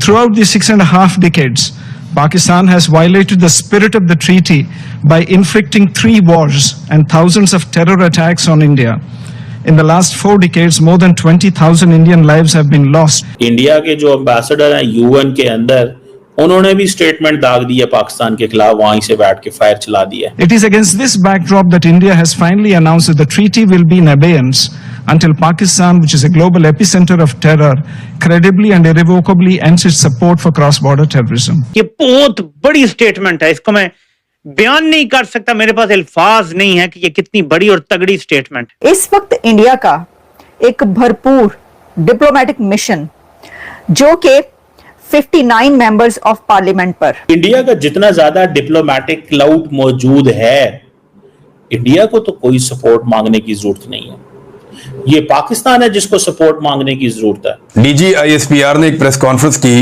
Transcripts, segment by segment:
Throughout the 6.5 decades, Pakistan has violated the spirit of the treaty by inflicting 3 wars and thousands of terror attacks on India. In the last 4 decades, more than 20,000 Indian lives have been lost. India के जो ambassador हैं UN के अंदर, उन्होंने भी statement दाग दी है पाकिस्तान के खिलाफ, वहीं से बैठ के फायर चला दिया है। It is against this backdrop that India has finally announced that the treaty will be in abeyance until Pakistan, which is a global epicenter of terror, credibly and irrevocably ends its support for cross-border terrorism. ये बहुत बड़ी statement है, इसको मैं बयान नहीं कर सकता, मेरे पास अल्फाज नहीं है कि ये कितनी बड़ी और तगड़ी स्टेटमेंट। इस वक्त इंडिया का एक भरपूर डिप्लोमेटिक मिशन जो कि 59 मेंबर्स ऑफ पार्लियामेंट पर, इंडिया का जितना ज्यादा डिप्लोमेटिक क्लाउड मौजूद है, इंडिया को तो कोई सपोर्ट मांगने की जरूरत नहीं है। ये पाकिस्तान है जिसको सपोर्ट मांगने की जरूरत है। डीजी आईएसपीआर ने एक प्रेस कॉन्फ्रेंस की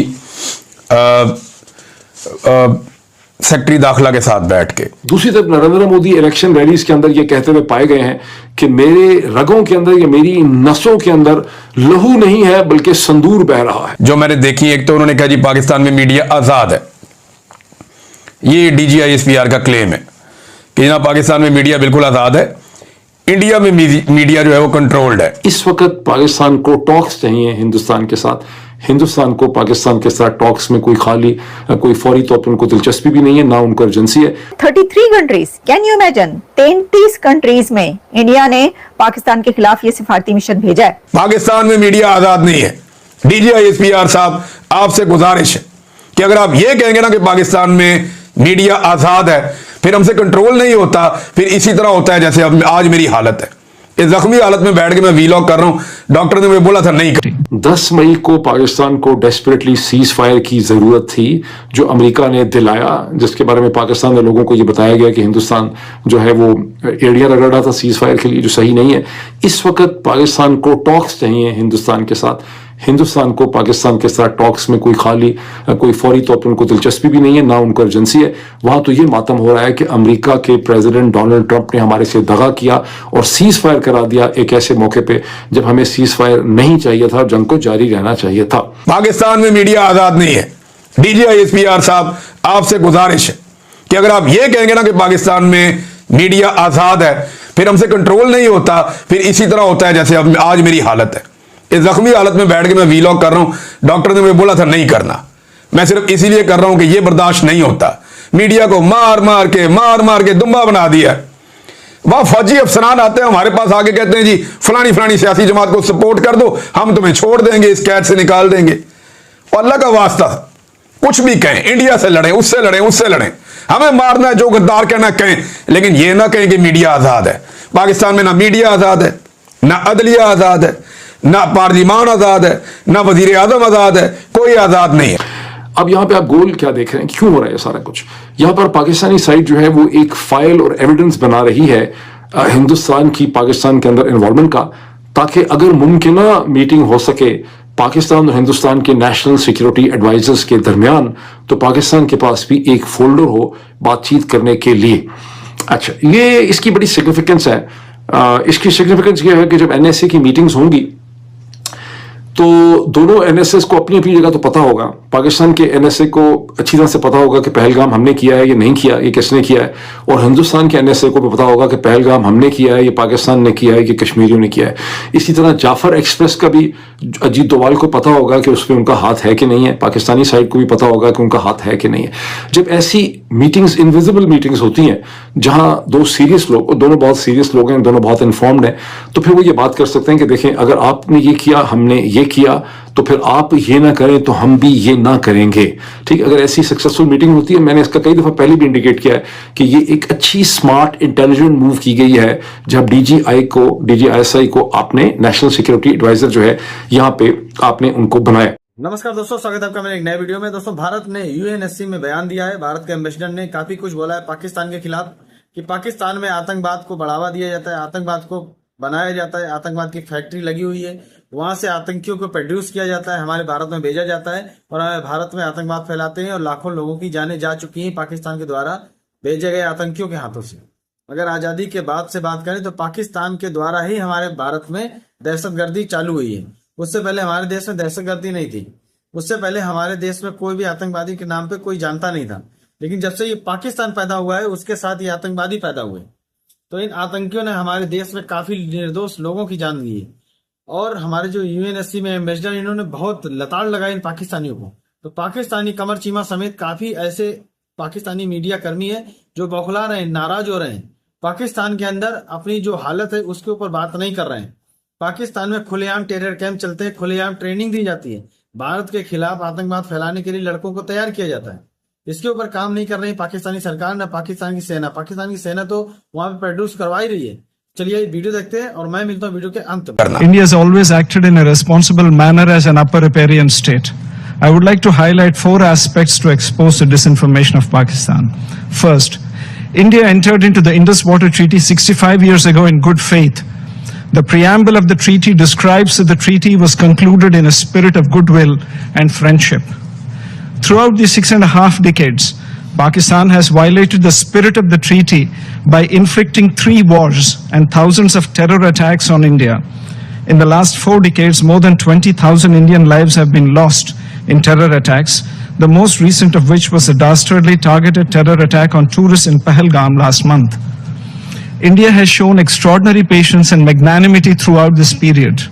सेक्रेटरी दाखिला के साथ बैठ के। दूसरी तरफ नरेंद्र मोदी इलेक्शन रैलीज के अंदर ये कहते हुए पाए गए हैं कि मेरे रगों के अंदर या मेरी नसों के अंदर लहू नहीं है बल्कि संदूर बह रहा है। जो मैंने देखी, एक तो उन्होंने कहा जी पाकिस्तान में मीडिया आजाद है, ये डीजी आईएसपीआर का क्लेम है कि ना पाकिस्तान में मीडिया बिल्कुल आजाद है, इंडिया में मीडिया जो है वो कंट्रोल्ड है। इस वक्त पाकिस्तान को टॉक्स चाहिए हिंदुस्तान के साथ, हिंदुस्तान को पाकिस्तान के साथ टॉक्स में कोई फौरी तौर पर उनको दिलचस्पी भी नहीं है, ना उनको अर्जेंसी है। 33 countries, can you imagine, 33 countries में इंडिया ने पाकिस्तान के खिलाफ ये सिफारती मिशन भेजा है। पाकिस्तान में मीडिया आजाद नहीं है। डीजी आईएसपीआर साहब, आपसे गुजारिश है कि अगर आप ये कहेंगे ना कि पाकिस्तान में मीडिया आजाद है, फिर हमसे कंट्रोल नहीं होता, फिर इसी तरह होता है जैसे अब आज मेरी हालत है। इस जख्मी हालत में बैठ के मैं वीलॉग कर रहा हूं, डॉक्टर ने मुझे बोला था नहीं करी। 10 मई को पाकिस्तान को डेस्परेटली सीज फायर की जरूरत थी, जो अमेरिका ने दिलाया, जिसके बारे में पाकिस्तान के लोगों को ये बताया गया कि हिंदुस्तान जो है वो एड़ियां रगड़ रहा था सीज फायर के लिए, जो सही नहीं है। इस वक्त पाकिस्तान को टॉक्स चाहिए हिंदुस्तान के साथ, हिंदुस्तान को पाकिस्तान के साथ टॉक्स में कोई फौरी तौर पर उनको दिलचस्पी भी नहीं है, ना उनको अर्जेंसी है। वहां तो ये मातम हो रहा है कि अमेरिका के प्रेसिडेंट डोनाल्ड ट्रंप ने हमारे से दगा किया और सीज फायर करा दिया एक ऐसे मौके पे जब हमें सीज फायर नहीं चाहिए था, जंग को जारी रहना चाहिए था। पाकिस्तान में मीडिया आजाद नहीं है। डीजी आईएसपीआर साहब, आपसे गुजारिश है कि अगर आप ये कहेंगे ना कि पाकिस्तान में मीडिया आजाद है, फिर हमसे कंट्रोल नहीं होता, फिर इसी तरह होता है जैसे अब आज मेरी हालत है। इस जख्मी हालत में बैठ के मैं वीलॉग कर रहा हूं, डॉक्टर ने मुझे बोला था नहीं करना। मैं सिर्फ इसीलिए कर रहा हूं कि यह बर्दाश्त नहीं होता। मीडिया को मार मार के दुम्बा बना दिया। वहां फौजी अफसरान आते हैं हमारे पास, आके कहते हैं जी फलानी सियासी जमात को सपोर्ट कर दो, हम तुम्हें छोड़ देंगे, इस कैद से निकाल देंगे। और अल्लाह का वास्ता, कुछ भी कहें, इंडिया से लड़ें, उससे लड़ें, हमें मारना है, जो गद्दार कहना कहें, लेकिन यह ना कहें कि मीडिया आजाद है। पाकिस्तान में ना मीडिया आजाद है, ना अदलिया आजाद है, ना पार्लिमान आजाद है, ना वजीर आजम आजाद है, कोई आजाद नहीं है। अब यहाँ पे आप गोल क्या देख रहे हैं, क्यों हो रहा है सारा कुछ? यहाँ पर पाकिस्तानी साइड जो है वो एक फाइल और एविडेंस बना रही है हिंदुस्तान की पाकिस्तान के अंदर इन्वॉल्वमेंट का, ताकि अगर मुमकिना मीटिंग हो सके पाकिस्तान और हिंदुस्तान के नेशनल सिक्योरिटी एडवाइजर्स के दरमियान, तो पाकिस्तान के पास भी एक फोल्डर हो बातचीत करने के लिए। अच्छा, ये इसकी बड़ी सिग्निफिकेंस है। इसकी सिग्निफिकेंस ये है कि जब एनएसए की मीटिंग्स होंगी तो दोनों एनएसएस को अपनी अपनी जगह तो पता होगा। पाकिस्तान के एनएसए को अच्छी तरह से पता होगा कि पहलगाम हमने किया है, ये नहीं किया, ये किसने किया है। और हिंदुस्तान के एनएसए को भी पता होगा कि पहलगाम हमने किया है, ये पाकिस्तान ने किया है, ये कश्मीरियों ने किया है। इसी तरह जाफर एक्सप्रेस का भी अजीत डोवाल को पता होगा कि उसमें उनका हाथ है कि नहीं है, पाकिस्तानी साइड को भी पता होगा कि उनका हाथ है कि नहीं है। जब ऐसी मीटिंग्स, इनविजिबल मीटिंग्स होती हैं जहां दो सीरियस लोग, दोनों बहुत सीरियस लोग हैं, दोनों बहुत इन्फॉर्म्ड हैं, तो फिर वो ये बात कर सकते हैं कि देखें अगर आपने ये किया, हमने ये किया, तो फिर आप ये ना करें तो हम भी ये ना करेंगे। ठीक, अगर ऐसी सक्सेसफुल मीटिंग होती है, मैंने इसका कई दफा पहले भी इंडिकेट किया है कि ये एक अच्छी स्मार्ट इंटेलिजेंट मूव की गई है, जब डीजीआईएसआई को आपने नेशनल सिक्योरिटी एडवाइजर जो है यहाँ पे आपने उनको बनाया। नमस्कार दोस्तों, स्वागत है आपका मेरे एक नए वीडियो में। दोस्तों, भारत ने यूएनएससी में बयान दिया है। भारत के एम्बेसडर ने काफी कुछ बोला है पाकिस्तान के खिलाफ कि पाकिस्तान में आतंकवाद को बढ़ावा दिया जाता है, आतंकवाद को बनाया जाता है, आतंकवाद की फैक्ट्री लगी हुई है, वहां से आतंकियों को प्रोड्यूस किया जाता है, हमारे भारत में भेजा जाता है और भारत में आतंकवाद फैलाते हैं और लाखों लोगों की जानें जा चुकी हैं पाकिस्तान के द्वारा भेजे गए आतंकियों के हाथों से। अगर आजादी के बाद से बात करें तो पाकिस्तान के द्वारा ही हमारे भारत में दहशतगर्दी चालू हुई है। उससे पहले हमारे देश में दहशतगर्दी नहीं थी। उससे पहले हमारे देश में कोई भी आतंकवादी के नाम पे कोई जानता नहीं था, लेकिन जब से ये पाकिस्तान पैदा हुआ है उसके साथ ये आतंकवादी पैदा हुए। तो इन आतंकियों ने हमारे देश में काफी निर्दोष लोगों की जान ली है। और हमारे जो यूएनएससी में एम्बेसडर, इन्होंने बहुत लताड़ लगाई इन पाकिस्तानियों को। तो पाकिस्तानी कमर चीमा समेत काफी ऐसे पाकिस्तानी मीडिया कर्मी है जो बौखला रहे हैं, नाराज हो रहे हैं, पाकिस्तान के अंदर अपनी जो हालत है उसके ऊपर बात नहीं कर रहे हैं। पाकिस्तान में खुलेआम टेरर कैंप चलते हैं, खुलेआम ट्रेनिंग दी जाती है, भारत के खिलाफ आतंकवाद फैलाने के लिए लड़कों को तैयार किया जाता है। इसके ऊपर काम नहीं कर रही पाकिस्तानी सरकार ना पाकिस्तान की सेना। पाकिस्तान की सेना तो वहां पे प्रोड्यूस करवा ही रही है। चलिए ये वीडियो देखते हैं और मैं मिलता हूँ वीडियो के अंत में। India has always acted in a responsible manner as an upper riparian state. I would like to highlight 4 aspects to expose the disinformation of Pakistan. First, India entered into the Indus Water Treaty 65 years ago in good faith. The preamble of the treaty describes that the treaty was concluded in a spirit of goodwill and friendship. Throughout the 6.5 decades, Pakistan has violated the spirit of the treaty by inflicting 3 wars and thousands of terror attacks on India. In the last 4 decades, more than 20,000 Indian lives have been lost in terror attacks, the most recent of which was a dastardly targeted terror attack on tourists in Pahalgam last month. India has shown extraordinary patience and magnanimity throughout this period.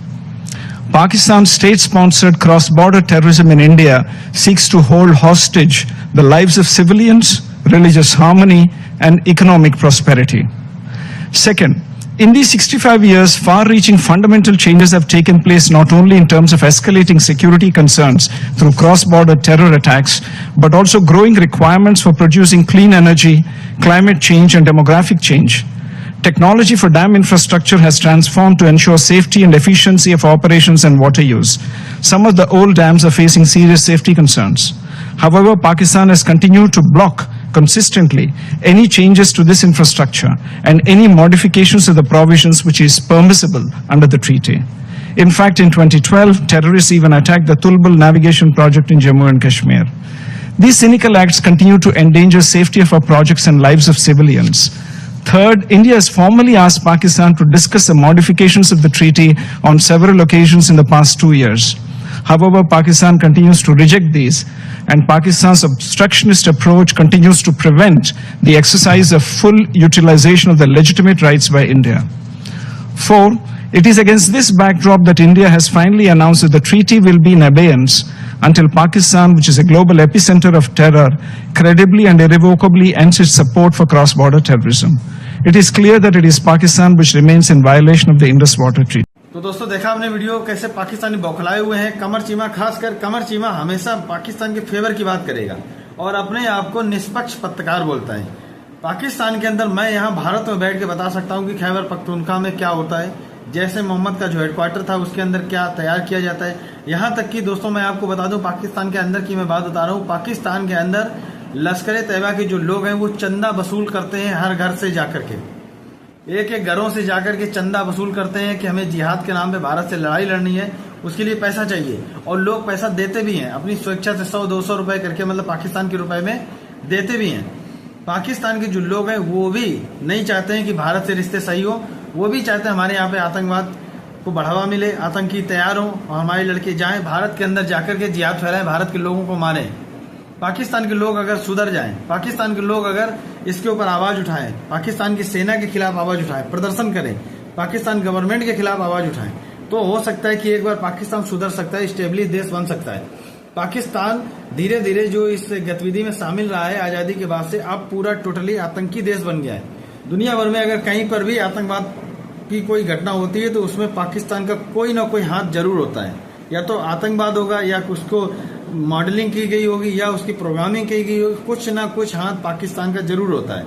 Pakistan's state-sponsored cross-border terrorism in India seeks to hold hostage the lives of civilians, religious harmony, and economic prosperity. Second, in these 65 years, far-reaching fundamental changes have taken place not only in terms of escalating security concerns through cross-border terror attacks, but also growing requirements for producing clean energy, climate change, and demographic change. Technology for dam infrastructure has transformed to ensure safety and efficiency of operations and water use. Some of the old dams are facing serious safety concerns. However, Pakistan has continued to block consistently any changes to this infrastructure and any modifications of the provisions which is permissible under the treaty. In fact, in 2012, terrorists even attacked the Tulbul navigation project in Jammu and Kashmir. These cynical acts continue to endanger safety of our projects and lives of civilians. Third, India has formally asked Pakistan to discuss the modifications of the treaty on several occasions in the past 2 years. However, Pakistan continues to reject these, and Pakistan's obstructionist approach continues to prevent the exercise of full utilization of the legitimate rights by India. Four, it is against this backdrop that India has finally announced that the treaty will be in abeyance until Pakistan, which is a global epicenter of terror, credibly and irrevocably ends its support for cross-border terrorism. It is clear that it is Pakistan which remains in violation of the Indus Water Treaty. तो दोस्तों देखा आपने video कैसे पाकिस्तानी बौखलाए हुए हैं। कमर चीमा, खासकर कमर चीमा हमेशा पाकिस्तान के फेवर की बात करेगा और अपने आप को निष्पक्ष पत्रकार बोलता है। पाकिस्तान के अंदर मैं यहाँ भारत में बैठ के बता सकता हूँ कि खैबर पख्तूनख्वा में क्या होता है, जैसे मोहम्मद का जो हेडक्वार्टर था उसके अंदर क्या तैयार किया जाता है। यहाँ तक कि दोस्तों मैं आपको बता दूं पाकिस्तान के अंदर की मैं बात बता रहा हूँ। पाकिस्तान के अंदर लश्कर तैयबा के जो लोग हैं वो चंदा वसूल करते हैं हर घर से जाकर के, एक एक घरों से जाकर के चंदा वसूल करते हैं कि हमें जिहाद के नाम पे भारत से लड़ाई लड़नी है, उसके लिए पैसा चाहिए और लोग पैसा देते भी हैं अपनी स्वेच्छा से 100-200 रुपए करके, मतलब पाकिस्तान के रुपए में देते भी हैं। पाकिस्तान के जो लोग हैं वो भी नहीं चाहते हैं कि भारत से रिश्ते सही हो, वो भी चाहते हैं हमारे यहाँ पे आतंकवाद को बढ़ावा मिले, आतंकी तैयार हो और हमारे लड़के जाएं भारत के अंदर जाकर के जिहाद फैलाएं, भारत के लोगों को मारें। पाकिस्तान के लोग अगर सुधर जाएं, पाकिस्तान के लोग अगर इसके ऊपर आवाज उठाएं, पाकिस्तान की सेना के खिलाफ आवाज उठाएं, प्रदर्शन करें, पाकिस्तान गवर्नमेंट के खिलाफ आवाज उठाएं, तो हो सकता है कि एक बार पाकिस्तान सुधर सकता है, स्टेबलिश देश बन सकता है। पाकिस्तान धीरे धीरे जो इस गतिविधि में शामिल रहा है आजादी के बाद से, अब पूरा टोटली आतंकी देश बन गया है। दुनिया भर में अगर कहीं पर भी आतंकवाद की कोई घटना होती है तो उसमें पाकिस्तान का कोई ना कोई हाथ जरूर होता है, या तो आतंकवाद होगा या उसको मॉडलिंग की गई होगी या उसकी प्रोग्रामिंग की गई होगी, कुछ ना कुछ हाथ पाकिस्तान का जरूर होता है।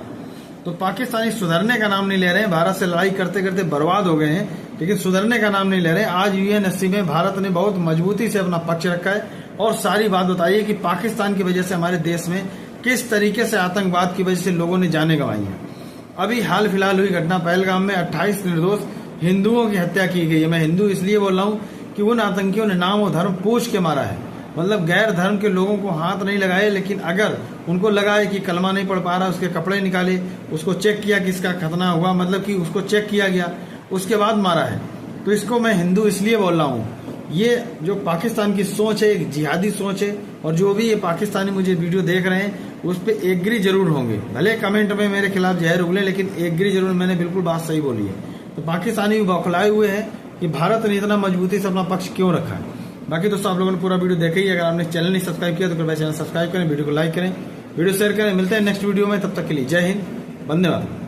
तो पाकिस्तानी सुधरने का नाम नहीं ले रहे हैं, भारत से लड़ाई करते करते बर्बाद हो गए हैं, लेकिन सुधरने का नाम नहीं ले रहे हैं। आज यूएनएससी में भारत ने बहुत मजबूती से अपना पक्ष रखा है और सारी बात बताई है कि पाकिस्तान की वजह से हमारे देश में किस तरीके से आतंकवाद की वजह से लोगों ने जाने गंवाई है। अभी हाल फिलहाल हुई घटना पहलगाम में 28 निर्दोष हिंदुओं की हत्या की गई है। मैं हिंदू इसलिए बोल रहा हूँ कि उन आतंकियों ने नाम और धर्म पूछ के मारा है, मतलब गैर धर्म के लोगों को हाथ नहीं लगाए, लेकिन अगर उनको लगा है कि कलमा नहीं पढ़ पा रहा, उसके कपड़े निकाले, उसको चेक किया कि इसका खतना हुआ, मतलब कि उसको चेक किया गया, उसके बाद मारा है। तो इसको मैं हिंदू इसलिए बोल रहा हूँ ये जो पाकिस्तान की सोच है एक जिहादी सोच है, और जो भी ये पाकिस्तानी मुझे वीडियो देख रहे हैं उस पर एग्री जरूर होंगे। भले कमेंट में मेरे खिलाफ जहर उगले, लेकिन एग्री जरूर, मैंने बिल्कुल बात सही बोली है। तो पाकिस्तानी भी बौखलाए हुए हैं कि भारत ने इतना मजबूती से अपना पक्ष क्यों रखा है। बाकी दोस्तों आप लोगों ने पूरा वीडियो देखा ही, अगर आपने चैनल नहीं सब्सक्राइब किया तो कृपया चैनल सब्सक्राइब करें, वीडियो को लाइक करें, वीडियो शेयर करें। मिलते हैं नेक्स्ट वीडियो में, तब तक के लिए जय हिंद, वंदे मातरम।